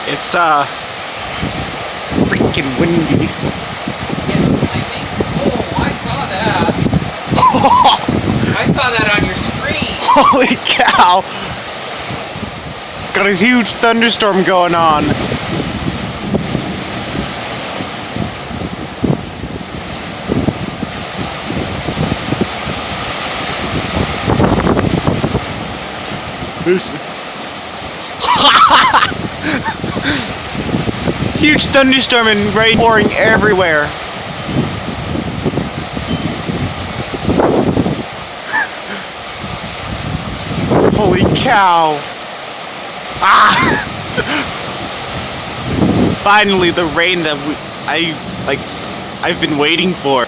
It's freaking windy. Yes, lightning. Oh, I saw that. I saw that on your screen. Holy cow! Got a huge thunderstorm going on. Huge thunderstorm and rain pouring everywhere. Holy cow! Ah! Finally, the rain that I've been waiting for.